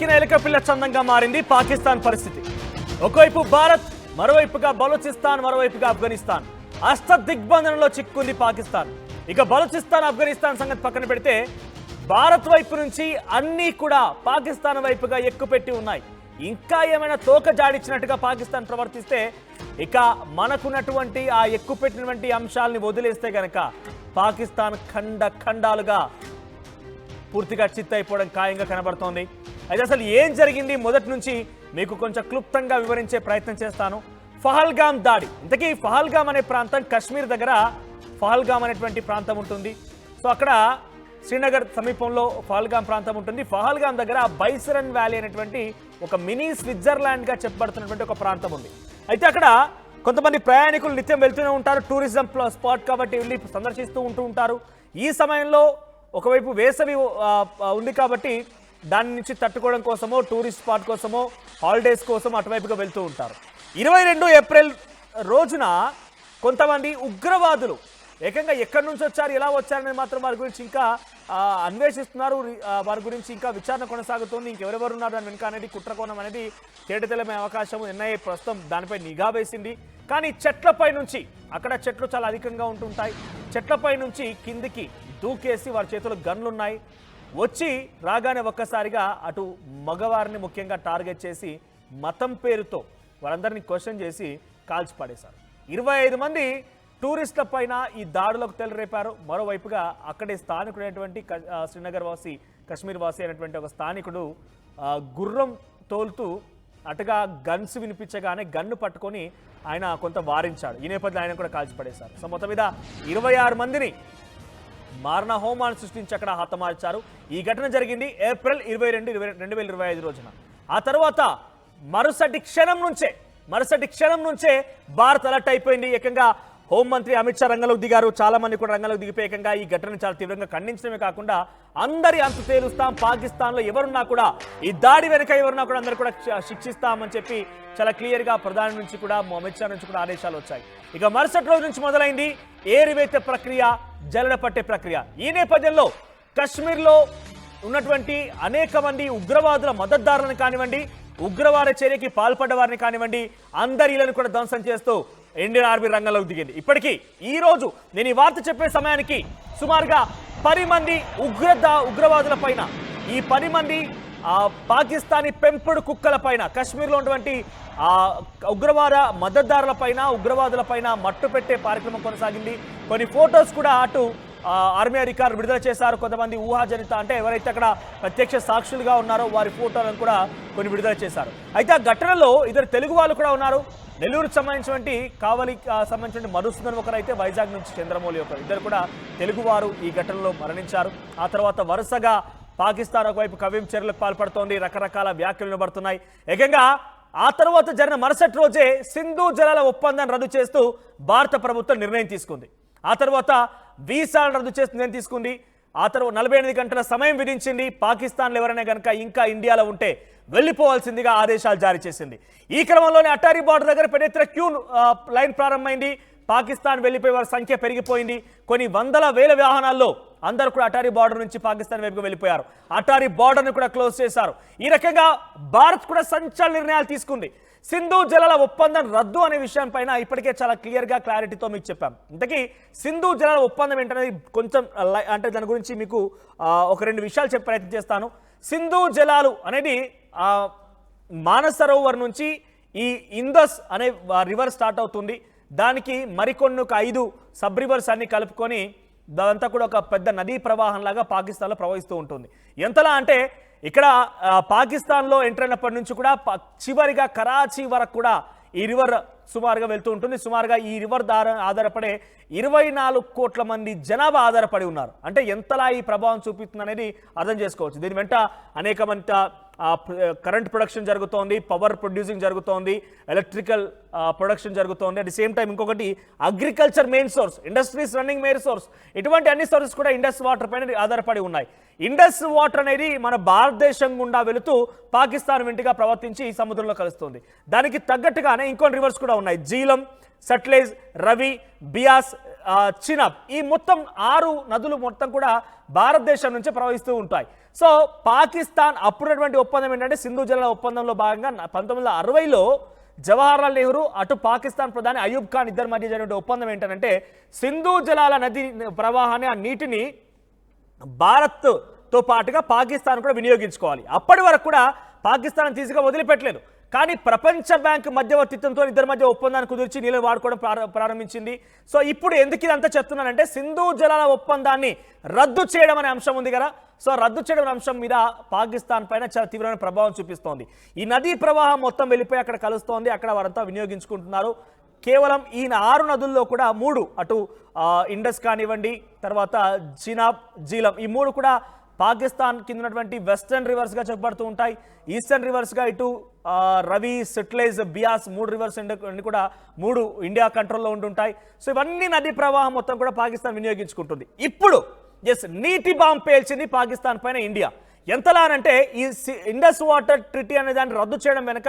ఎక్కిన ఎలకపిల్ల చందంగా మారింది పాకిస్తాన్ పరిస్థితి. ఒకవైపు భారత్, మరోవైపుగా బలూచిస్తాన్, మరోవైపుగా ఆఫ్ఘనిస్తాన్. అష్ట దిగ్బంధనంలో చిక్కుంది పాకిస్తాన్. ఇక బలూచిస్తాన్, ఆఫ్ఘనిస్తాన్ సంగతి పక్కన పెడితే భారత్ వైపు నుంచి అన్నీ కూడా పాకిస్తాన్ వైపుగా ఎక్కుపెట్టి ఉన్నాయి. ఇంకా ఏమైనా తోక జాడిచ్చినట్టుగా పాకిస్తాన్ ప్రవర్తిస్తే ఇక మనకున్నటువంటి ఆ ఎక్కుపెట్టినటువంటి అంశాలని వదిలేస్తే గనక పాకిస్తాన్ ఖండాలుగా పూర్తిగా చిత్తైపోవడం ఖాయంగా కనబడుతోంది. అయితే అసలు ఏం జరిగింది మొదటి నుంచి మీకు కొంచెం క్లుప్తంగా వివరించే ప్రయత్నం చేస్తాను. పహల్గామ్ దాడి, ఇంతకీ పహల్గామ్ అనే ప్రాంతం కాశ్మీర్ దగ్గర పహల్గామ్ అనేటువంటి ప్రాంతం ఉంటుంది. సో అక్కడ శ్రీనగర్ సమీపంలో పహల్గామ్ ప్రాంతం ఉంటుంది. పహల్గామ్ దగ్గర బైసరన్ వ్యాలీ అనేటువంటి ఒక మినీ స్విట్జర్లాండ్గా చెప్పబడుతున్నటువంటి ఒక ప్రాంతం ఉంది. అయితే అక్కడ కొంతమంది ప్రయాణికులు నిత్యం వెళ్తూనే ఉంటారు. టూరిజం స్పాట్ కాబట్టి వెళ్ళి సందర్శిస్తూ ఉంటారు. ఈ సమయంలో ఒకవైపు వేసవి ఉంది కాబట్టి దాని నుంచి తట్టుకోవడం కోసమో, టూరిస్ట్ స్పాట్ కోసమో, హాలిడేస్ కోసం అటువైపుగా వెళ్తూ ఉంటారు. 22 ఏప్రిల్ రోజున కొంతమంది ఉగ్రవాదులు ఏకంగా ఎక్కడి నుంచి వచ్చారు, ఎలా వచ్చారనేది మాత్రం వారి గురించి ఇంకా అన్వేషిస్తున్నారు. వారి గురించి ఇంకా విచారణ కొనసాగుతుంది. ఇంకెవరెవరు ఉన్నారు దాని వెనుక అనేది కుట్రకోణం అనేది తేటతెల్లమే అవకాశం. ఎన్ఐఏ ప్రస్తుతం దానిపై నిఘా వేసింది. కానీ చెట్లపై నుంచి, అక్కడ చెట్లు చాలా అధికంగా ఉంటుంటాయి, చెట్లపై నుంచి కిందికి దూకేసి వారి చేతుల్లో గన్లున్నాయి. వచ్చి రాగానే ఒక్కసారిగా అటు మగవారిని ముఖ్యంగా టార్గెట్ చేసి మతం పేరుతో వారందరినీ క్వశ్చన్ చేసి కాల్చి పడేశారు. 25 మంది టూరిస్టుల పైన ఈ దాడులకు తెలరేపారు. మరోవైపుగా అక్కడే స్థానికుడైనటువంటి శ్రీనగర్ వాసి, కాశ్మీర్ వాసి అయినటువంటి ఒక స్థానికుడు గుర్రం తోలుతూ అటుగా గన్స్ వినిపించగానే గన్ను పట్టుకొని ఆయన కొంత వారించాడు. ఈ నేపథ్యంలో ఆయన కూడా కాల్చి పడేశారు. సో మొత్తం మీద 26 మందిని మారణ హోమాన్ని సృష్టించి అక్కడ హతమార్చారు. ఈ ఘటన జరిగింది ఏప్రిల్ 22, 2025 రోజున. ఆ తర్వాత మరుసటి క్షణం నుంచే భారత్ అలర్ట్ అయిపోయింది. ఏకంగా హోంమంత్రి అమిత్ షా రంగంలోకి దిగారు. చాలా మంది కూడా రంగంలోకి దిగిపోయి ఏకంగా ఈ ఘటనను చాలా తీవ్రంగా ఖండించడమే కాకుండా అందరి అంతు తేలుస్తాం, పాకిస్తాన్లో ఎవరున్నా కూడా, ఈ దాడి వెనుక ఎవరున్నా కూడా అందరు కూడా శిక్షిస్తామని చెప్పి చాలా క్లియర్గా ప్రధాని నుంచి కూడా, అమిత్ షా నుంచి కూడా ఆదేశాలు వచ్చాయి. ఇక మరుసటి రోజు నుంచి మొదలైంది ఏరివేత ప్రక్రియ, జల్లెడ పట్టే ప్రక్రియ. ఈ నేపథ్యంలో కశ్మీర్లో ఉన్నటువంటి అనేక మంది ఉగ్రవాదుల మద్దతుదారులను కానివ్వండి, ఉగ్రవాద చర్యకి పాల్పడ్డ వారిని కానివ్వండి, అందరి ఇళ్లను కూడా ధ్వంసం చేస్తూ ఇండియన్ ఆర్మీ రంగంలోకి దిగింది. ఇప్పటికీ ఈ రోజు నేను ఈ వార్త చెప్పే సమయానికి సుమారుగా 10 మంది ఉగ్రవాదుల పైన, ఈ 10 మంది పాకిస్తానీ పెంపుడు కుక్కల పైన, కశ్మీర్లో ఉన్నటువంటి ఉగ్రవాద మద్దతుదారుల పైన, ఉగ్రవాదుల పైన మట్టు పెట్టే కార్యక్రమం కొనసాగింది. కొన్ని ఫొటోస్ కూడా అటు ఆర్మీ అధికారులు విడుదల చేశారు. కొంతమంది ఊహాజనిత, అంటే ఎవరైతే అక్కడ ప్రత్యక్ష సాక్షులుగా ఉన్నారో వారి ఫోటోలను కూడా కొన్ని విడుదల చేశారు. అయితే ఆ ఘటనలో 2 తెలుగు వాళ్ళు కూడా ఉన్నారు. నెల్లూరుకు సంబంధించినటువంటి కావలికి సంబంధించిన మధుసూదన్ ఒకరైతే, వైజాగ్ నుంచి చంద్రమౌళి ఒకరు, ఇద్దరు కూడా తెలుగువారు ఈ ఘటనలో మరణించారు. ఆ తర్వాత వరుసగా పాకిస్తాన్ ఒకవైపు కవ్యం చర్యలకు పాల్పడుతోంది. రకరకాల వ్యాఖ్యలు వినబడుతున్నాయి. ఏకంగా ఆ తర్వాత జరిగిన మరుసటి రోజే సింధు జలాల ఒప్పందాన్ని రద్దు చేస్తూ భారత ప్రభుత్వం నిర్ణయం తీసుకుంది. ఆ తర్వాత వీసాలను రద్దు చేస్తూ నిర్ణయం తీసుకుంది. ఆ తర్వాత 48 గంటల సమయం విధించింది. పాకిస్తాన్లో ఎవరైనా కనుక ఇంకా ఇండియాలో ఉంటే వెళ్ళిపోవాల్సిందిగా ఆదేశాలు జారీ చేసింది. ఈ క్రమంలోనే అటారీ బార్డర్ దగ్గర పెద్ద క్యూ లైన్ ప్రారంభమైంది. పాకిస్తాన్ వెళ్ళిపోయే వారి సంఖ్య పెరిగిపోయింది. కొన్ని వందల వేల వాహనాల్లో అందరూ కూడా అటారీ బార్డర్ నుంచి పాకిస్తాన్ వైపుకు వెళ్ళిపోయారు. అటారీ బార్డర్ను కూడా క్లోజ్ చేశారు. ఈ రకంగా భారత్ కూడా సంచలన నిర్ణయాలు తీసుకుంది. సింధు జలాల ఒప్పందం రద్దు అనే విషయం పైన ఇప్పటికే చాలా క్లియర్గా క్లారిటీతో మీకు చెప్పాం. ఇంతకీ సింధు జలాల ఒప్పందం ఏంటనేది కొంచెం అంటే దాని గురించి మీకు ఒక 2 విషయాలు చెప్పే ప్రయత్నం చేస్తాను. సింధు జలాలు అనేది మానసరోవర్ నుంచి ఈ ఇందస్ అనే రివర్ స్టార్ట్ అవుతుంది. దానికి మరికొన్ని 5 సబ్ రివర్స్ అన్ని కలుపుకొని దాంతా కూడా ఒక పెద్ద నదీ ప్రవాహంలాగా పాకిస్తాన్లో ప్రవహిస్తూ ఉంటుంది. ఎంతలా అంటే ఇక్కడ పాకిస్తాన్లో ఎంటర్ అయినప్పటి నుంచి కూడా చివరిగా కరాచీ వరకు కూడా ఈ రివర్ సుమారుగా వెళ్తూ ఉంటుంది. సుమారుగా ఈ రివర్ ఆధారపడే 24 కోట్ల మంది జనాభా ఆధారపడి ఉన్నారు. అంటే ఎంతలా ఈ ప్రభావం చూపిస్తుంది అనేది అర్థం చేసుకోవచ్చు. దీని వెంట అనేక మంది కరెంట్ ప్రొడక్షన్ జరుగుతోంది, పవర్ ప్రొడ్యూసింగ్ జరుగుతోంది, ఎలక్ట్రికల్ ప్రొడక్షన్ జరుగుతోంది. అట్ ది సేమ్ టైం ఇంకొకటి agriculture main source, industries running main source. ఇటువంటి అన్ని సోర్సెస్ కూడా ఇండస్ వాటర్ పైన ఆధారపడి ఉన్నాయి. ఇండస్ వాటర్ అనేది మన భారతదేశం గుండా వెళుతూ పాకిస్తాన్ వెంటగా ప్రవర్తించి సముద్రంలో కలుస్తుంది. దానికి తగ్గట్టుగానే ఇంకొన్ని రివర్స్ కూడా ఉన్నాయి. జీలం, సట్లెజ్, రవి, బియాస్ చినాబ్, ఈ మొత్తం 6 నదులు మొత్తం కూడా భారతదేశం నుంచి ప్రవహిస్తూ ఉంటాయి. సో పాకిస్తాన్ అప్పుడున్నటువంటి ఒప్పందం ఏంటంటే సింధు జలాల ఒప్పందంలో భాగంగా 1960లో జవహర్లాల్ నెహ్రూ అటు పాకిస్తాన్ ప్రధాని అయూబ్ ఖాన్ ఇద్దరి మధ్య జరిగిన ఒప్పందం ఏంటంటే సింధు జలాల నది ప్రవాహాన్ని, ఆ నీటిని భారత్తో పాటుగా పాకిస్తాన్ కూడా వినియోగించుకోవాలి. అప్పటి వరకు కూడా పాకిస్తాన్ తీసుకుని వదిలిపెట్టలేదు. కానీ ప్రపంచ బ్యాంక్ మధ్యవర్తిత్వంతో ఇద్దరి మధ్య ఒప్పందాన్ని కుదిర్చి నీళ్ళని వాడుకోవడం ప్రారంభించింది. సో ఇప్పుడు ఎందుకు ఇదంతా చెప్తున్నానంటే సింధు జలాల ఒప్పందాన్ని రద్దు చేయడం అనే అంశం ఉంది కదా. సో రద్దు చేయడం అంశం మీద పాకిస్తాన్ పైన చాలా తీవ్రమైన ప్రభావం చూపిస్తోంది. ఈ నదీ ప్రవాహం మొత్తం వెళ్ళిపోయి అక్కడ కలుస్తోంది, అక్కడ వారంతా వినియోగించుకుంటున్నారు. కేవలం ఈ 6 నదుల్లో కూడా 3, అటు ఇండస్ కానివ్వండి, తర్వాత చినాబ్, జీలం, ఈ 3 కూడా పాకిస్తాన్ కింద ఉన్నటువంటి వెస్టర్న్ రివర్స్గా చెప్పబడుతూ ఉంటాయి. ఈస్టర్న్ రివర్స్గా ఇటు రవి, సట్లెజ్, బియాస్ 3 రివర్స్ అన్ని కూడా 3 ఇండియా కంట్రోల్లో ఉంటుంటాయి. సో ఇవన్నీ నదీ ప్రవాహం మొత్తం కూడా పాకిస్తాన్ వినియోగించుకుంటుంది. ఇప్పుడు నీటి బాంబ్ పేల్చింది పాకిస్తాన్ పైన ఇండియా. ఎంతలా అంటే ఈ ఇండస్ వాటర్ ట్రీటీ అనే దాన్ని రద్దు చేయడం వెనుక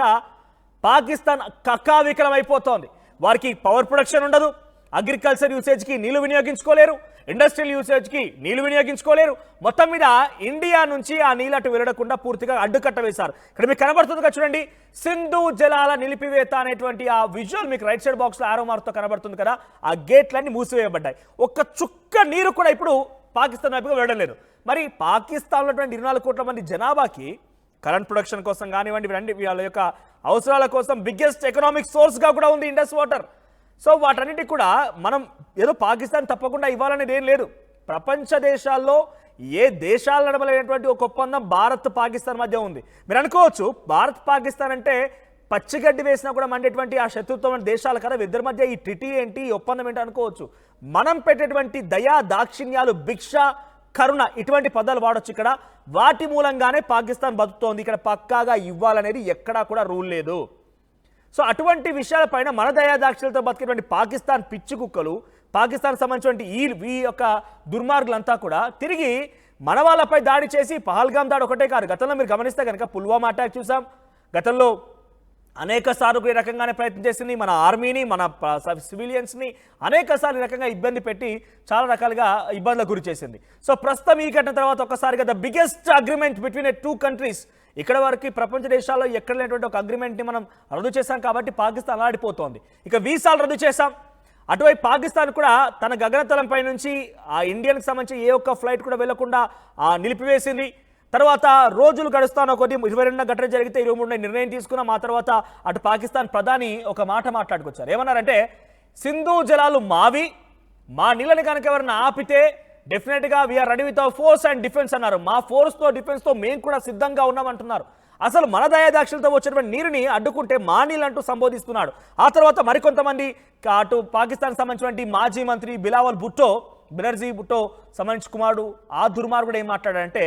పాకిస్తాన్ కక్కావికలం అయిపోతోంది. వారికి పవర్ ప్రొడక్షన్ ఉండదు, అగ్రికల్చర్ యూసేజ్కి నీళ్లు వినియోగించుకోలేరు, ఇండస్ట్రియల్ యూసేజ్కి నీళ్లు వినియోగించుకోలేరు. మొత్తం మీద ఇండియా నుంచి ఆ నీళ్ళు అటు వెళ్ళకుండా పూర్తిగా అడ్డుకట్ట వేశారు. ఇక్కడ మీకు కనబడుతుంది కదా చూడండి, సింధు జలాల నిలిపివేత అనేటువంటి ఆ విజువల్ మీకు రైట్ సైడ్ బాక్స్లో ఆరో మార్క్తో కనబడుతుంది కదా. ఆ గేట్లన్నీ మూసివేయబడ్డాయి. ఒక్క చుక్క నీరు కూడా ఇప్పుడు పాకిస్తాన్ వైపుగా వెళ్ళడం లేదు. మరి పాకిస్తాన్లో 24 కోట్ల మంది జనాభాకి కరెంట్ ప్రొడక్షన్ కోసం కానివ్వండి, వాళ్ళ యొక్క అవసరాల కోసం బిగ్గెస్ట్ ఎకనామిక్ సోర్స్గా కూడా ఉంది ఇండస్ వాటర్. సో వాటన్నిటికి కూడా మనం ఏదో పాకిస్తాన్ తప్పకుండా ఇవ్వాలనేది ఏం లేదు. ప్రపంచ దేశాల్లో ఏ దేశాలు నడవలేనటువంటి ఒక ఒప్పందం భారత్ పాకిస్తాన్ మధ్య ఉంది. మీరు అనుకోవచ్చు భారత్ పాకిస్తాన్ అంటే పచ్చిగడ్డి వేసినా కూడా మండేటువంటి ఆ శత్రుత్వం దేశాల కదా, ఇద్దరి మధ్య ఈ ట్రిటీ ఏంటి, ఈ ఒప్పందం ఏంటి అనుకోవచ్చు. మనం పెట్టేటువంటి దయా, దాక్షిణ్యాలు, భిక్ష, కరుణ ఇటువంటి పదాలు వాడొచ్చు ఇక్కడ. వాటి మూలంగానే పాకిస్తాన్ బతుకుతోంది. ఇక్కడ పక్కాగా ఇవ్వాలనేది ఎక్కడా కూడా రూల్ లేదు. సో అటువంటి విషయాలపైన మన దయాదాక్షులతో బతికేటువంటి పాకిస్తాన్ పిచ్చి కుక్కలు, పాకిస్తాన్ సంబంధించినటువంటి ఈ యొక్క దుర్మార్గులంతా కూడా తిరిగి మన వాళ్ళపై దాడి చేసి, పహల్గామ్ దాడి ఒకటే కాదు, గతంలో మీరు గమనిస్తే కనుక పుల్వామా అటాక్ చూసాం. గతంలో అనేక సార్లు ఈ రకంగానే ప్రయత్నం చేసింది. మన ఆర్మీని, మన సివిలియన్స్ని అనేక సార్లు ఈ రకంగా ఇబ్బంది పెట్టి చాలా రకాలుగా ఇబ్బందులకు గురి చేసింది. సో ప్రస్తుతం ఈ ఘటన తర్వాత ఒక్కసారిగా the biggest agreement between 2 countries, ఇక్కడ వరకు ప్రపంచ దేశాల్లో ఎక్కడ లేనటువంటి ఒక అగ్రిమెంట్ని మనం రద్దు చేశాం కాబట్టి పాకిస్తాన్ అలాడిపోతోంది. ఇక వీసాలు రద్దు చేశాం. అటువైపు పాకిస్తాన్ కూడా తన గగనతలంపై నుంచి ఆ ఇండియన్కి సంబంధించి ఏ ఒక్క ఫ్లైట్ కూడా వెళ్లకుండా నిలిపివేసింది. తర్వాత రోజులు గడుస్తాను కొద్ది 22 ఘటన జరిగితే 23 నిర్ణయం తీసుకున్నాం. ఆ తర్వాత అటు పాకిస్తాన్ ప్రధాని ఒక మాట మాట్లాడుకొచ్చారు. ఏమన్నారంటే సింధు జలాలు మావి, మా నీళ్ళని కనుక ఎవరైనా ఆపితే డెఫినెట్గా we're ready with our force and defence అన్నారు. మా ఫోర్స్తో డిఫెన్స్తో మేము కూడా సిద్ధంగా ఉన్నామంటున్నారు. అసలు మన దయాదాక్షులతో వచ్చినటువంటి నీరుని అడ్డుకుంటే మా నీళ్ళంటూ సంబోధిస్తున్నాడు. ఆ తర్వాత మరికొంతమంది అటు పాకిస్తాన్ సంబంధించినటువంటి మాజీ మంత్రి బిలావల్ భుట్టో, బెనర్జీ భుట్టో సంబంధించి కుమారుడు, ఆ దుర్మార్గుడు ఏం మాట్లాడాడంటే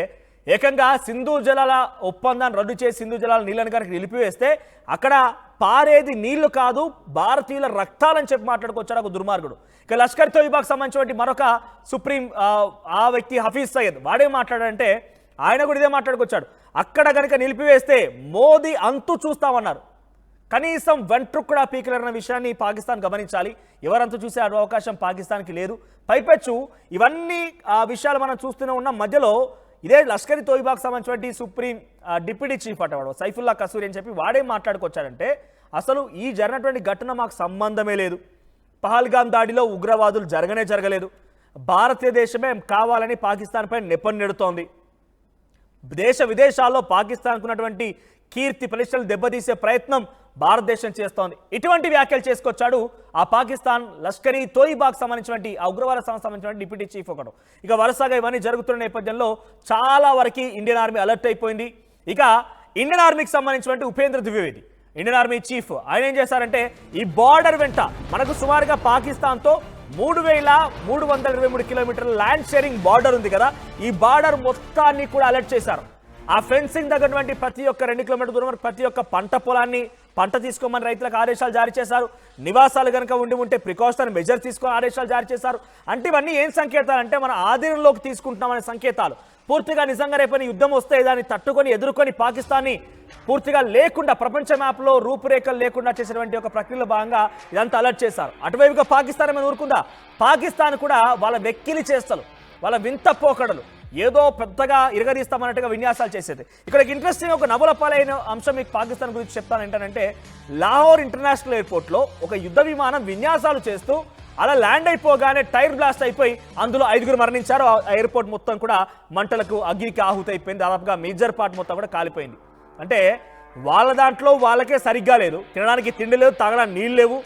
ఏకంగా సింధు జలాల ఒప్పందాన్ని రద్దు చేసి సింధు జలాల నీళ్ళని కనుక నిలిపివేస్తే అక్కడ పారేది నీళ్లు కాదు, భారతీయుల రక్తాలని చెప్పి మాట్లాడుకొచ్చాడు ఒక దుర్మార్గుడు. ఇక లష్కర్ తోయిబాకు సంబంధించినటువంటి మరొక సుప్రీం ఆ వ్యక్తి హఫీజ్ సయ్యద్, వాడేం మాట్లాడంటే ఆయన కూడా ఇదే మాట్లాడుకొచ్చాడు. అక్కడ కనుక నిలిపివేస్తే మోదీ అంతు చూస్తామన్నారు. కనీసం వెంట్రుకు కూడా పీకలేరన్న విషయాన్ని పాకిస్తాన్ గమనించాలి. ఎవరంతు చూసే అవకాశం పాకిస్తాన్కి లేదు. పైపెచ్చు ఇవన్నీ ఆ విషయాలు మనం చూస్తూనే ఉన్నాం. మధ్యలో ఇదే లష్కర్ తోయిబాకు సంబంధించినటువంటి సుప్రీం డిప్యూటీ చీఫ్ అటవాడు సైఫుల్లా కసూరి అని చెప్పి వాడేం మాట్లాడుకొచ్చాడంటే అసలు ఈ జరిగినటువంటి ఘటన మాకు సంబంధమే లేదు, పహల్గామ్ దాడిలో ఉగ్రవాదులు జరగలేదు, భారతదేశమే కావాలని పాకిస్తాన్ పై నెపం నెడుతోంది, దేశ విదేశాల్లో పాకిస్తాన్కు ఉన్నటువంటి కీర్తి ప్రతిష్టలు దెబ్బతీసే ప్రయత్నం భారతదేశం చేస్తోంది. ఇటువంటి వ్యాఖ్యలు చేసుకొచ్చాడు ఆ పాకిస్తాన్ లష్కరీ తోయిబాకు సంబంధించినటువంటి ఆ ఉగ్రవాద సంబంధించినటువంటి డిప్యూటీ చీఫ్ ఒకడు. ఇక వరుసగా ఇవన్నీ జరుగుతున్న నేపథ్యంలో చాలా వరకు ఇండియన్ ఆర్మీ అలర్ట్ అయిపోయింది. ఇక ఇండియన్ ఆర్మీకి సంబంధించినటువంటి Upendra Dwivedi, Indian army chief, ఆయన ఏం చేశారంటే ఈ బార్డర్ వెంట మనకు సుమారుగా పాకిస్తాన్తో 3323 కిలోమీటర్ల ల్యాండ్ షేరింగ్ బార్డర్ ఉంది కదా, ఈ బార్డర్ మొత్తాన్ని కూడా అలర్ట్ చేశారు. ఆ ఫెన్సింగ్ దగ్గరటువంటి ప్రతి ఒక్క 2 కిలోమీటర్ల దూరం ప్రతి ఒక్క పంట పొలాన్ని పంట తీసుకోమని రైతులకు ఆదేశాలు జారీ చేశారు. నివాసాలు కనుక ఉంటే ప్రికాషన్ మెజర్ తీసుకొని ఆదేశాలు జారీ చేశారు. అంటే ఇవన్నీ ఏం సంకేతాలు అంటే మన ఆధీనంలోకి తీసుకుంటున్నామనే సంకేతాలు. పూర్తిగా నిజంగా రేపని యుద్ధం వస్తే దాన్ని తట్టుకొని ఎదుర్కొని పాకిస్తాన్ని పూర్తిగా లేకుండా ప్రపంచ మ్యాప్లో రూపురేఖలు లేకుండా చేసినటువంటి ఒక ప్రక్రియలో భాగంగా ఇదంతా అలర్ట్ చేశారు. అటువైపుగా పాకిస్తాన్ ఏమైనా ఊరుకుందా? పాకిస్తాన్ కూడా వాళ్ళ వెక్కిలి చేస్తలు, వాళ్ళ వింత పోకడలు, ఏదో పెద్దగా ఇరగదీస్తామన్నట్టుగా విన్యాసాలు చేసేది. ఇక్కడ ఇంట్రెస్టింగ్ ఒక నవలపాలైన అంశం మీకు పాకిస్తాన్ గురించి చెప్తాను ఏంటంటే, లాహోర్ ఇంటర్నేషనల్ ఎయిర్పోర్ట్లో ఒక యుద్ధ విమానం విన్యాసాలు చేస్తూ అలా ల్యాండ్ అయిపోగానే టైర్ బ్లాస్ట్ అయిపోయి అందులో 5గురు మరణించారు. ఆ ఎయిర్పోర్ట్ మొత్తం కూడా మంటలకు అగ్నికి ఆహుతి అయిపోయింది. దాదాపుగా మేజర్ పార్ట్ మొత్తం కూడా కాలిపోయింది. అంటే వాళ్ళ దాంట్లో వాళ్ళకే సరిగ్గా లేదు, తినడానికి తిండి లేదు, తాగడానికి నీళ్ళు లేవు,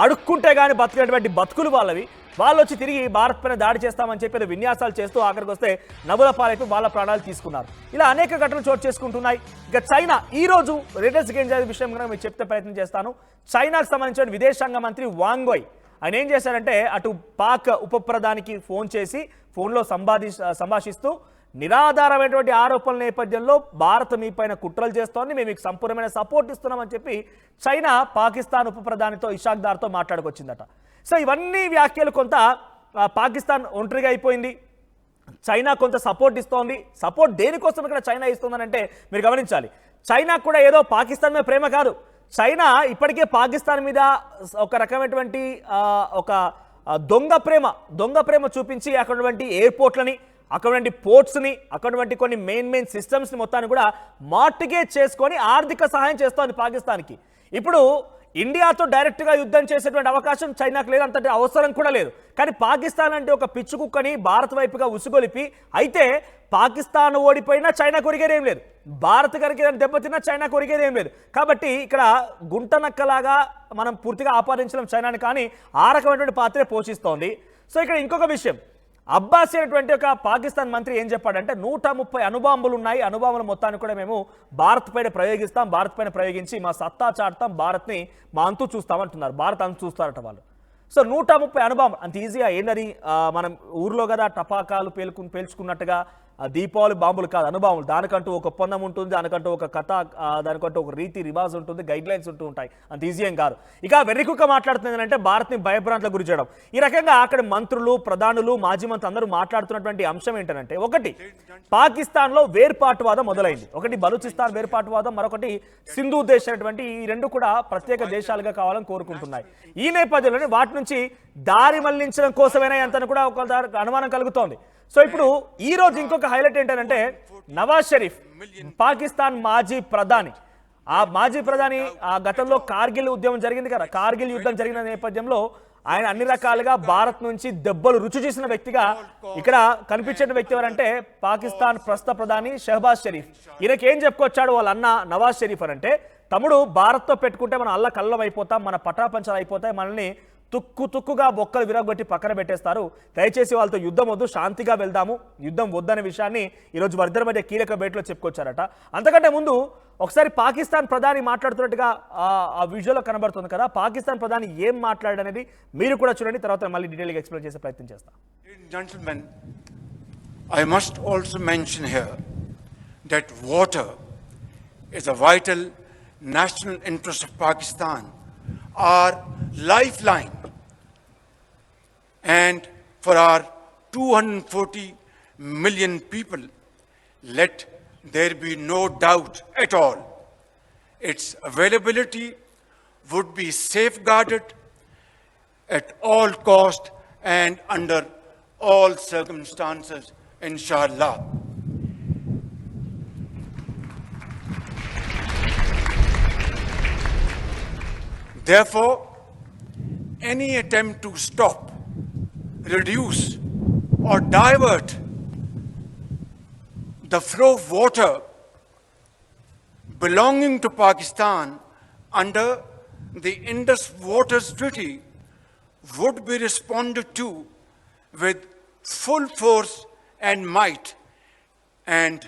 అడుక్కుంటే కానీ బతికినటువంటి బతుకులు వాళ్ళవి. వాళ్ళు వచ్చి తిరిగి భారత్ పైన దాడి చేస్తామని చెప్పి విన్యాసాలు చేస్తూ ఆఖరికి వస్తే నవ్వుల పాలైపు వాళ్ళ ప్రాణాలు తీసుకున్నారు. ఇలా అనేక ఘటనలు చోటు చేసుకుంటున్నాయి. ఇక చైనా ఈ రోజు లేటెస్ట్ ఏం జరిగే విషయం కనుక మీకు చెప్తే ప్రయత్నం చేస్తాను. చైనాకు సంబంధించిన విదేశాంగ మంత్రి వాంగోయ్ ఆయన ఏం చేశారంటే, అటు పాక్ ఉప ప్రధానికి ఫోన్ చేసి ఫోన్లో సంభాషిస్తూ నిరాధారమైనటువంటి ఆరోపణల నేపథ్యంలో భారత్ మీ పైన కుట్రలు చేస్తోంది, మేము మీకు సంపూర్ణమైన సపోర్ట్ ఇస్తున్నామని చెప్పి చైనా పాకిస్తాన్ ఉప ప్రధానితో ఇషాక్ దార్తో మాట్లాడుకొచ్చిందట. సో ఇవన్నీ వ్యాఖ్యలు కొంత పాకిస్తాన్ ఒంటరిగా అయిపోయింది, చైనా కొంత సపోర్ట్ ఇస్తోంది. సపోర్ట్ దేనికోసం ఇక్కడ చైనా ఇస్తుందని అంటే మీరు గమనించాలి, చైనా కూడా ఏదో పాకిస్తాన్ మీద ప్రేమ కాదు. చైనా ఇప్పటికే పాకిస్తాన్ మీద ఒక రకమైనటువంటి ఒక దొంగ ప్రేమ చూపించి అక్కడటువంటి ఎయిర్పోర్ట్లని, అక్కడటువంటి పోర్ట్స్ని, అక్కడటువంటి కొన్ని మెయిన్ సిస్టమ్స్ని మొత్తాన్ని కూడా మార్టిగేజ్ చేసుకొని ఆర్థిక సహాయం చేస్తోంది పాకిస్తాన్కి. ఇప్పుడు ఇండియాతో డైరెక్ట్గా యుద్ధం చేసేటువంటి అవకాశం చైనాకు లేదు, అంతటి అవసరం కూడా లేదు. కానీ పాకిస్తాన్ అంటే ఒక పిచ్చు కుక్కని భారత్ వైపుగా ఉసుగొలిపి, అయితే పాకిస్తాన్ ఓడిపోయినా చైనా కొరిగేదేం లేదు, భారత్ కనుక ఏదైనా దెబ్బతిన్నా చైనా కొరిగేదేం లేదు. కాబట్టి ఇక్కడ గుంటనక్కలాగా మనం పూర్తిగా ఆపాదించడం చైనాని, కానీ ఆ రకమైనటువంటి పాత్రే పోషిస్తోంది. సో ఇక్కడ ఇంకొక విషయం, అబ్బాస్ అనేటువంటి ఒక పాకిస్తాన్ మంత్రి ఏం చెప్పాడంటే, 130 అణుబాంబులు ఉన్నాయి, అణుబాంబుల మొత్తాన్ని కూడా మేము భారత్ పైన ప్రయోగిస్తాం, భారత్ పైన ప్రయోగించి మా సత్తా చాటుతాం, భారత్ని మా అంతు చూస్తామంటున్నారు. భారత్ అంతు చూస్తారట వాళ్ళు. సో 130 అణుబాంబులు అంత ఈజీగా ఏంటది, మనం ఊర్లో కదా టపాకాలు పేల్చుకున్నట్టుగా దీపావళి బాంబులు కాదు, అణుబాంబులు. దానికంటూ ఒక ఒప్పందం ఉంటుంది, దానికంటూ ఒక కథ, దానికంటూ ఒక రీతి రివాజ్ ఉంటుంది, గైడ్ లైన్స్ ఉంటూ ఉంటాయి, అంత ఈజీ ఏం కాదు. ఇక వెర్రికుక్క మాట్లాడుతుంది అంటే భారత్ని భయభ్రాంతులకు గురి చేయడం. ఈ రకంగా అక్కడ మంత్రులు, ప్రధానులు, మాజీ మంత్రులు అందరూ మాట్లాడుతున్నటువంటి అంశం ఏంటంటే, ఒకటి పాకిస్తాన్లో వేర్పాటువాదం మొదలైంది, ఒకటి బలూచిస్తాన్ వేర్పాటువాదం, మరొకటి సింధు దేశం అనేటువంటి ఈ రెండు కూడా ప్రత్యేక దేశాలుగా కావాలని కోరుకుంటున్నాయి. ఈ నేపథ్యంలోనే వాటి నుంచి దారి మళ్లించడం కోసమైనా అంతను కూడా ఒక అనుమానం కలుగుతోంది. సో ఇప్పుడు ఈ రోజు ఇంకొక హైలైట్ ఏంటంటే, నవాజ్ షరీఫ్ పాకిస్తాన్ మాజీ ప్రధాని, ఆ మాజీ ప్రధాని ఆ గతంలో కార్గిల్ ఉద్యమం జరిగింది కదా, కార్గిల్ యుద్ధం జరిగిన నేపథ్యంలో ఆయన అన్ని రకాలుగా భారత్ నుంచి దెబ్బలు రుచి చేసిన వ్యక్తిగా ఇక్కడ కనిపించిన వ్యక్తి ఎవరంటే పాకిస్తాన్ ప్రస్తుత ప్రధాని షహబాజ్ షరీఫ్. ఈయనకి ఏం చెప్పుకొచ్చాడు వాళ్ళ అన్న నవాజ్ షరీఫ్ అని అంటే, తమ్ముడు భారత్తో పెట్టుకుంటే మన అల్ల కల్లం అయిపోతాం, మన పటాపంచలు అయిపోతాయి, మనల్ని తుక్కుగా బొక్కలు విరగొట్టి పక్కన పెట్టేస్తారు, దయచేసి వాళ్ళతో యుద్ధం వద్దు, శాంతిగా వెళ్దాము, యుద్ధం వద్దనే విషయాన్ని ఈరోజు వారిద్దరి మధ్య కీలక భేటీలో చెప్పుకొచ్చారట. అంతకంటే ముందు ఒకసారి పాకిస్తాన్ ప్రధాని మాట్లాడుతున్నట్టుగా ఆ విజువల్లో కనబడుతుంది కదా, పాకిస్తాన్ ప్రధాని ఏం మాట్లాడనేది మీరు కూడా చూడండి, తర్వాత మళ్ళీ డీటెయిల్గా ఎక్స్ప్లెయిన్ చేసే ప్రయత్నం చేస్తాం. Gentlemen, I must also mention here that water is a vital national interest of Pakistan, our lifeline, and for our 240 million people, let there be no doubt at all, its availability would be safeguarded at all cost and under all circumstances, inshallah. Therefore, any attempt to stop, reduce, or divert the flow of water belonging to Pakistan under the Indus Waters Treaty would be responded to with full force and might, and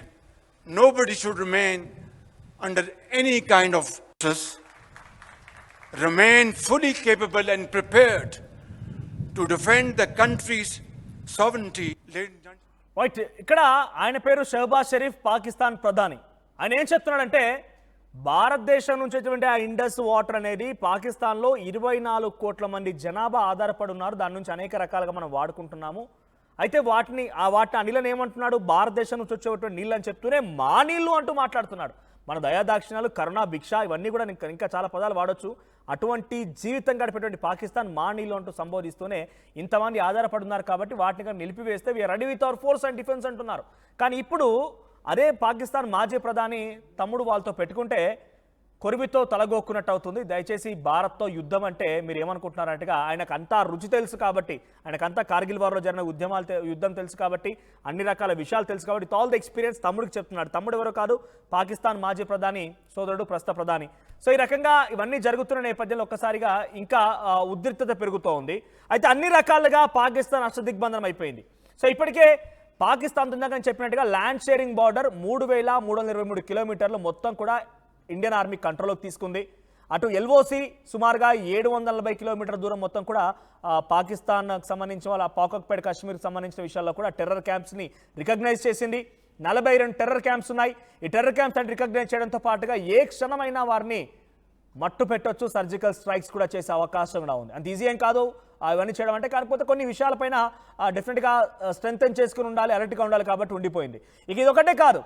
nobody should remain under any kind of stress. Remain fully capable and prepared to defend the country's sovereignty. Right, ఇక్కడ ఆయన పేరు షహబాజ్ షరీఫ్, పాకిస్తాన్ ప్రధాని. ఆయన ఏం చెప్తున్నాడంటే, భారతదేశం నుంచి వచ్చేటువంటి ఆ ఇండస్ వాటర్ అనేది పాకిస్తాన్లో 24 కోట్ల మంది జనాభా ఆధారపడి ఉన్నారు, దాని నుంచి అనేక రకాలుగా మనం వాడుకుంటున్నాము. అయితే వాటిని ఆ నీళ్ళని ఏమంటున్నాడు, భారతదేశం నుంచి వచ్చేటువంటి నీళ్ళు అని చెప్తూనే మా నీళ్ళు అంటూ మాట్లాడుతున్నాడు. మన దయాదాక్షిణ్యాలు, కరుణ, భిక్ష ఇవన్నీ కూడా ఇంకా చాలా పదాలు వాడొచ్చు. అటువంటి జీవితం గడిపేటువంటి పాకిస్తాన్ మానీలు అంటూ సంబోధిస్తూనే ఇంతమంది ఆధారపడున్నారు కాబట్టి వాటిని నిలిపివేస్తే we're ready with our force and defence అంటున్నారు. కానీ ఇప్పుడు అదే పాకిస్తాన్ మాజీ ప్రధాని తమ్ముడు వాళ్ళతో పెట్టుకుంటే కొరివితో తలగొక్కున్నట్టు అవుతుంది. దయచేసి భారత్తో యుద్ధం అంటే మీరు ఏమనుకుంటున్నారంటగా ఆయనకు అంతా రుచి తెలుసు కాబట్టి, ఆయనకంతా కార్గిల్ వార్లో జరిగిన యుద్ధం తెలుసు కాబట్టి, అన్ని రకాల విషయాలు తెలుసు కాబట్టి ఆల్ ద ఎక్స్పీరియన్స్ తమ్ముడికి చెప్తున్నాడు. తమ్ముడు ఎవరో కాదు, పాకిస్తాన్ మాజీ ప్రధాని సోదరుడు, ప్రస్తుత ప్రధాని. సో ఈ రకంగా ఇవన్నీ జరుగుతున్న నేపథ్యంలో ఒక్కసారిగా ఇంకా ఉద్రిక్తత పెరుగుతూ ఉంది. అయితే అన్ని రకాలుగా పాకిస్తాన్ అష్టదిగ్బంధనం అయిపోయింది. సో ఇప్పటికే పాకిస్తాన్ ఇందాక చెప్పినట్టుగా ల్యాండ్ షేరింగ్ బార్డర్ 3,323 కిలోమీటర్లు మొత్తం కూడా ఇండియన్ ఆర్మీ కంట్రోల్లోకి తీసుకుంది. అటు ఎల్ఓసి సుమారుగా 740 కిలోమీటర్ల దూరం మొత్తం కూడా పాకిస్తాన్కి సంబంధించిన వాళ్ళ పాకొక్పేట్ కాశ్మీర్కి సంబంధించిన విషయాల్లో కూడా టెర్రర్ క్యాంప్స్ని రికగ్నైజ్ చేసింది. 42 టెర్రర్ క్యాంప్స్ ఉన్నాయి. ఈ టెర్రర్ క్యాంప్స్ అంటే రికగ్నైజ్ చేయడంతో పాటుగా ఏ క్షణమైనా వారిని మట్టు పెట్టొచ్చు, సర్జికల్ స్ట్రైక్స్ కూడా చేసే అవకాశం కూడా ఉంది. అంత ఈజీ ఏం కాదు అవన్నీ చేయడం అంటే, కాకపోతే కొన్ని విషయాలపైన డెఫినెట్గా స్ట్రెంగ్తెన్ చేసుకుని ఉండాలి, అలర్ట్గా ఉండాలి కాబట్టి ఉండిపోయింది. ఇక ఇది ఒకటే కాదు,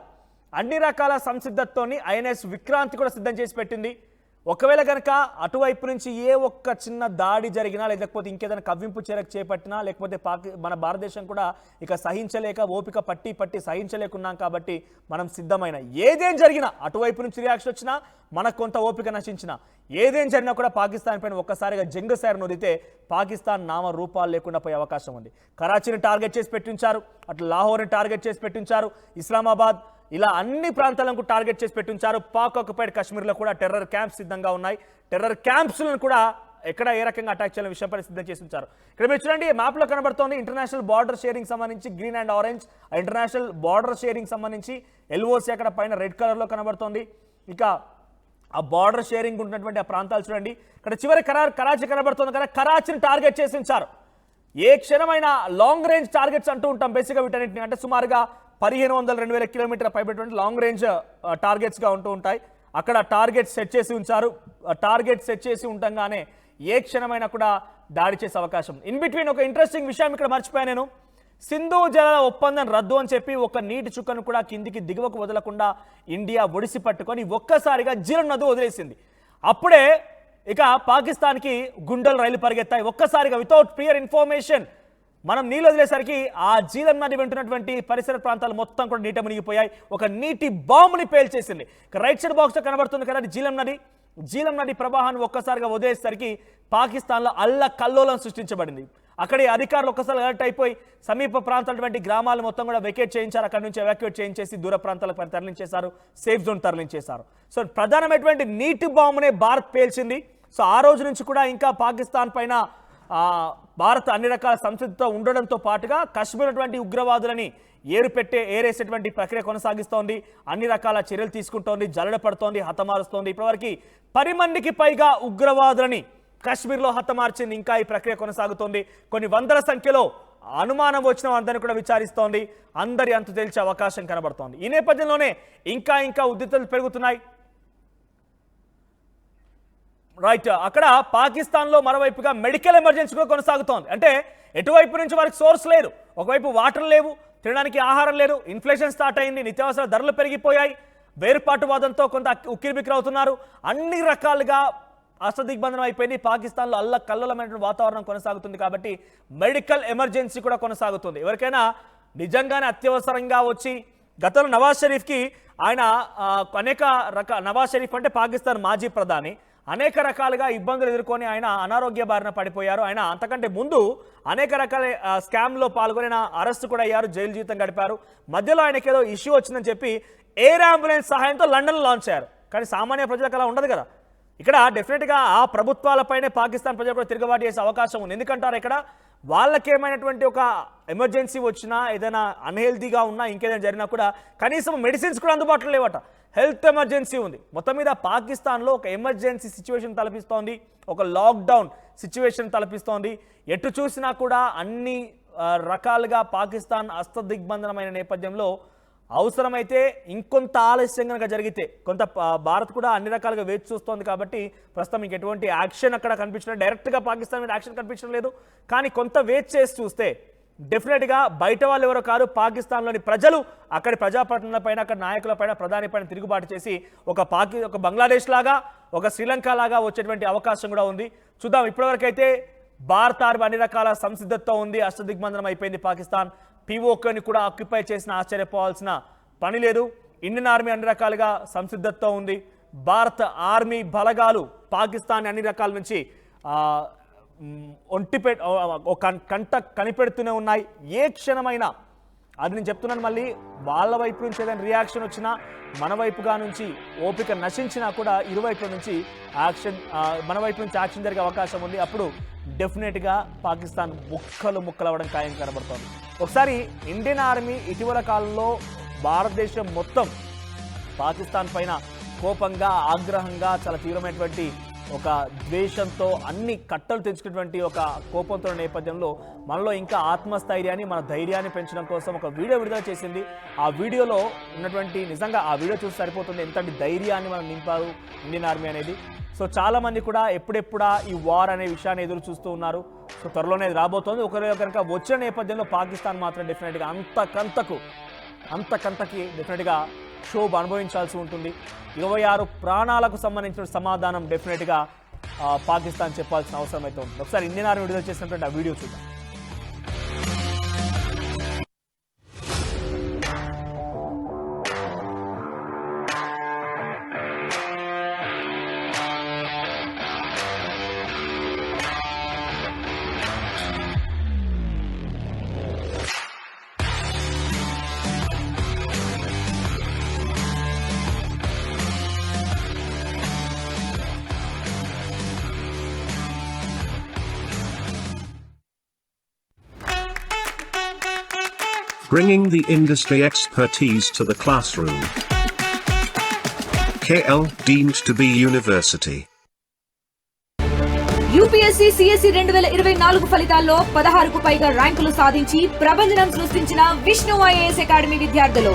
అన్ని రకాల సంసిద్ధతతోని ఐఎన్ఎస్ విక్రాంతి కూడా సిద్ధం చేసి పెట్టింది. ఒకవేళ కనుక అటువైపు నుంచి ఏ ఒక్క చిన్న దాడి జరిగినా, లేకపోతే ఇంకేదైనా కవ్వింపు చర్యకు చేపట్టినా, లేకపోతే మన భారతదేశం కూడా ఇక సహించలేక ఓపిక పట్టి సహించలేకున్నాం కాబట్టి మనం సిద్ధమైన ఏదేం జరిగినా, అటువైపు నుంచి రియాక్షన్ వచ్చినా, మనకు కొంత ఓపిక నశించినా, ఏదేం జరిగినా కూడా పాకిస్తాన్ పైన ఒక్కసారిగా జంగు సైరన్ నొదితే పాకిస్తాన్ నామ రూపాలు లేకుండా పోయే అవకాశం ఉంది. కరాచీని టార్గెట్ చేసి పెట్టించారు, అటు లాహోర్ని టార్గెట్ చేసి పెట్టించారు, ఇస్లామాబాద్, ఇలా అన్ని ప్రాంతాలను టార్గెట్ చేసి పెట్టించారు. పాక్ ఆక్యుపైడ్ కాశ్మీర్లో కూడా టెర్రర్ క్యాంప్స్ సిద్ధంగా ఉన్నాయి. టెర్రర్ క్యాంప్స్లను కూడా ఎక్కడ ఏ రకంగా అటాక్ చేయాలని విషయంపై సిద్ధం చేసి ఉంచారు. ఇక్కడ మీరు చూడండి, మ్యాప్లో కనబడుతోంది ఇంటర్నేషనల్ బార్డర్ షేరింగ్ సంబంధించి green and orange. International border sharing సంబంధించి ఎల్ఓసి అక్కడ పైన రెడ్ కలర్లో కనబడుతోంది. ఇక ఆ బార్డర్ షేరింగ్ ఉన్నటువంటి ఆ ప్రాంతాలు చూడండి. ఇక్కడ చివరి కరాచీ కనబడుతుంది కదా, కరాచీని టార్గెట్ చేసి ఉంచారు. ఏ క్షణమైన లాంగ్ రేంజ్ టార్గెట్స్ అంటూ ఉంటాం బేసిక్గా వీటన్నిటిని, అంటే సుమారుగా 1500-2000 కిలోమీటర్ల పైబెట్టువంటి లాంగ్ రేంజ్ టార్గెట్స్గా ఉంటూ ఉంటాయి. అక్కడ టార్గెట్ సెట్ చేసి ఉంచారు. టార్గెట్ సెట్ చేసి ఉండగానే ఏ క్షణమైనా కూడా దాడి చేసే అవకాశం. ఇన్ బిట్వీన్ ఒక ఇంట్రెస్టింగ్ విషయం ఇక్కడ మర్చిపోయాను నేను. సింధు జలాల ఒప్పందం రద్దు అని చెప్పి ఒక నీటి చుక్కను కూడా కిందికి దిగువకు వదలకుండా ఇండియా ఒడిసి పట్టుకొని ఒక్కసారిగా జీలం నది వదిలేసింది. అప్పుడే ఇక పాకిస్తాన్కి గుండెలు రైలు పరిగెత్తాయి. ఒక్కసారిగా వితౌట్ ప్రియర్ ఇన్ఫర్మేషన్ మనం నీళ్ళు వదిలేసరికి ఆ జీలం నది వెంటున్నటువంటి పరిసర ప్రాంతాలు మొత్తం కూడా నీట మునిగిపోయాయి. ఒక నీటి బాంబుని పేల్చేసింది. రైట్ సైడ్ బాక్స్లో కనబడుతుంది కదా జీలం నది. జీలం నది ప్రవాహాన్ని ఒక్కసారిగా వదిలేసరికి పాకిస్తాన్లో అల్లకల్లోలం సృష్టించబడింది. అక్కడి అధికారులు ఒక్కసారి అలర్ట్ అయిపోయి సమీప ప్రాంతాలటువంటి గ్రామాలు మొత్తం కూడా వెకేట్ చేయించారు. అక్కడి నుంచి ఎవాక్యుయేట్ చేయించేసి దూర ప్రాంతాలకు తరలించేశారు, సేఫ్ జోన్ తరలించేశారు. సో ప్రధానమైనటువంటి నీటి బాంబునే భారత్ పేల్చింది. సో ఆ రోజు నుంచి కూడా ఇంకా పాకిస్తాన్ పైన భారత్ అన్ని రకాల సంసిద్ధత ఉండడంతో పాటుగా కశ్మీర్ అటువంటి ఉగ్రవాదులని ఏరేసేటువంటి ప్రక్రియ కొనసాగిస్తోంది. అన్ని రకాల చర్యలు తీసుకుంటోంది, జల్లెడ పడుతోంది, హతమారుస్తోంది. ఇప్పటివరకు 10 మందికి పైగా ఉగ్రవాదులని కాశ్మీర్లో హతమార్చింది. ఇంకా ఈ ప్రక్రియ కొనసాగుతోంది. కొన్ని వందల సంఖ్యలో అనుమానం వచ్చిన అందరిని కూడా విచారిస్తోంది. అందరి అంతు తేల్చే అవకాశం కనబడుతోంది. ఈ నేపథ్యంలోనే ఇంకా ఉద్రిక్తతలు పెరుగుతున్నాయి. రైట్, అక్కడ పాకిస్తాన్లో మరోవైపుగా మెడికల్ ఎమర్జెన్సీ కూడా కొనసాగుతోంది. అంటే ఎటువైపు నుంచి వారికి సోర్స్ లేదు. ఒకవైపు వాటర్ లేవు, తినడానికి ఆహారం లేదు, ఇన్ఫ్లేషన్ స్టార్ట్ అయింది, నిత్యావసర ధరలు పెరిగిపోయాయి, వేరుపాటువాదంతో కొంత ఉక్కిరిబిక్కిరవుతున్నారు. అన్ని రకాలుగా అష్టదిగ్బంధనం అయిపోయింది. పాకిస్తాన్లో అల్లకల్లోలమైన వాతావరణం కొనసాగుతుంది కాబట్టి మెడికల్ ఎమర్జెన్సీ కూడా కొనసాగుతుంది. ఎవరికైనా నిజంగానే అత్యవసరంగా వచ్చి, గతంలో నవాజ్ షరీఫ్కి ఆయన నవాజ్ షరీఫ్ అంటే పాకిస్తాన్ మాజీ ప్రధాని, అనేక రకాలుగా ఇబ్బందులు ఎదుర్కొని ఆయన అనారోగ్య బారిన పడిపోయారు. ఆయన అంతకంటే ముందు అనేక రకాల స్కామ్లో పాల్గొని అరెస్ట్ కూడా అయ్యారు, జైలు జీవితం గడిపారు. మధ్యలో ఆయనకి ఏదో ఇష్యూ వచ్చిందని చెప్పి ఎయిర్ అంబులెన్స్ సహాయంతో లండన్లో లాంచ్ అయ్యారు. కానీ సామాన్య ప్రజలకు అలా ఉండదు కదా. ఇక్కడ డెఫినెట్గా ఆ ప్రభుత్వాలపైనే పాకిస్తాన్ ప్రజలు కూడా తిరుగుబాటు చేసే అవకాశం ఉంది. ఎందుకంటారు ఇక్కడ వాళ్ళకేమైనటువంటి ఒక ఎమర్జెన్సీ వచ్చినా, ఏదైనా అన్హెల్తీగా ఉన్నా, ఇంకేదైనా జరిగినా కూడా కనీసం మెడిసిన్స్ కూడా అందుబాటులో లేవట. హెల్త్ ఎమర్జెన్సీ ఉంది. మొత్తం మీద పాకిస్తాన్లో ఒక ఎమర్జెన్సీ సిచ్యువేషన్ తలపిస్తోంది, ఒక లాక్డౌన్ సిచ్యువేషన్ తలపిస్తోంది. ఎటు చూసినా కూడా అన్ని రకాలుగా పాకిస్తాన్ అష్టదిగ్బంధనమైన నేపథ్యంలో అవసరమైతే ఇంకొంత ఆలస్యం కనుక జరిగితే కొంత భారత్ కూడా అన్ని రకాలుగా వేచి చూస్తోంది. కాబట్టి ప్రస్తుతం ఇంక ఎటువంటి యాక్షన్ అక్కడ కనిపించడం, డైరెక్ట్గా పాకిస్తాన్ మీద యాక్షన్ కనిపించడం లేదు. కానీ కొంత వేచి చేసి చూస్తే డెఫినెట్గా బయట వాళ్ళు ఎవరో కాదు, పాకిస్తాన్లోని ప్రజలు అక్కడి ప్రజాప్రతినిధులపైన, అక్కడ నాయకులపైన, ప్రధానిపైన తిరుగుబాటు చేసి ఒక బంగ్లాదేశ్ లాగా, ఒక శ్రీలంక లాగా వచ్చేటువంటి అవకాశం కూడా ఉంది. చూద్దాం. ఇప్పటివరకైతే భారత ఆర్మీ అన్ని రకాల సంసిద్ధతతో ఉంది. అష్టదిగ్బంధనం అయిపోయింది పాకిస్తాన్. POKని కూడా ఆక్యుపై చేసిన ఆశ్చర్యపోవాల్సిన పని లేదు. ఇండియన్ ఆర్మీ అన్ని రకాలుగా సంసిద్ధతతో ఉంది. భారత ఆర్మీ బలగాలు పాకిస్తాన్ అన్ని రకాల నుంచి కనిపెడుతూనే ఉన్నాయి. ఏ క్షణమైనా, అది నేను చెప్తున్నాను మళ్ళీ, వాళ్ళ వైపు నుంచి ఏదైనా రియాక్షన్ వచ్చినా, మన వైపుగా నుంచి ఓపిక నశించినా కూడా ఇరువైపుల నుంచి మన వైపు నుంచి యాక్షన్ జరిగే అవకాశం ఉంది. అప్పుడు డెఫినెట్గా పాకిస్తాన్ ముక్కలు అవ్వడం ఖాయం కనబడుతోంది. ఒకసారి ఇండియన్ ఆర్మీ ఇటీవల కాలంలో భారతదేశం మొత్తం పాకిస్తాన్ పైన కోపంగా, ఆగ్రహంగా, చాలా తీవ్రమైనటువంటి ఒక ద్వేషంతో, అన్ని కట్టలు తెచ్చుకున్నటువంటి ఒక కోపంతో నేపథ్యంలో మనలో ఇంకా ఆత్మస్థైర్యాన్ని, మన ధైర్యాన్ని పెంచడం కోసం ఒక వీడియో విడుదల చేసింది. ఆ వీడియోలో ఉన్నటువంటి, నిజంగా ఆ వీడియో చూసి సరిపోతుంది ఎంతటి ధైర్యాన్ని మనం నింపారు ఇండియన్ ఆర్మీ అనేది. సో చాలా మంది కూడా ఎప్పుడెప్పుడా ఈ వార్ అనే విషయాన్ని ఎదురు చూస్తూ ఉన్నారు. సో త్వరలోనే రాబోతోంది. ఒకవేళ కనుక వచ్చిన నేపథ్యంలో పాకిస్తాన్ మాత్రం డెఫినెట్గా అంతకంతకి డెఫినెట్గా క్షోభ అనుభవించాల్సి ఉంటుంది. 26 ప్రాణాలకు సంబంధించిన సమాధానం డెఫినెట్గా పాకిస్తాన్ చెప్పాల్సిన అవసరం అయితే ఉంటుంది. ఒకసారి ఇండియన్ ఆర్మీ విడుదల చేసినటువంటి ఆ వీడియో చూద్దాం. Bringing the industry expertise to the classroom. KL deemed to be university. UPSC CSE 2024 ఫలితాల్లో 16కు పైగా ర్యాంకులు సాధించి ప్రభంజనం సృష్టించిన విష్ణు IAS అకాడమీ విద్యార్థులు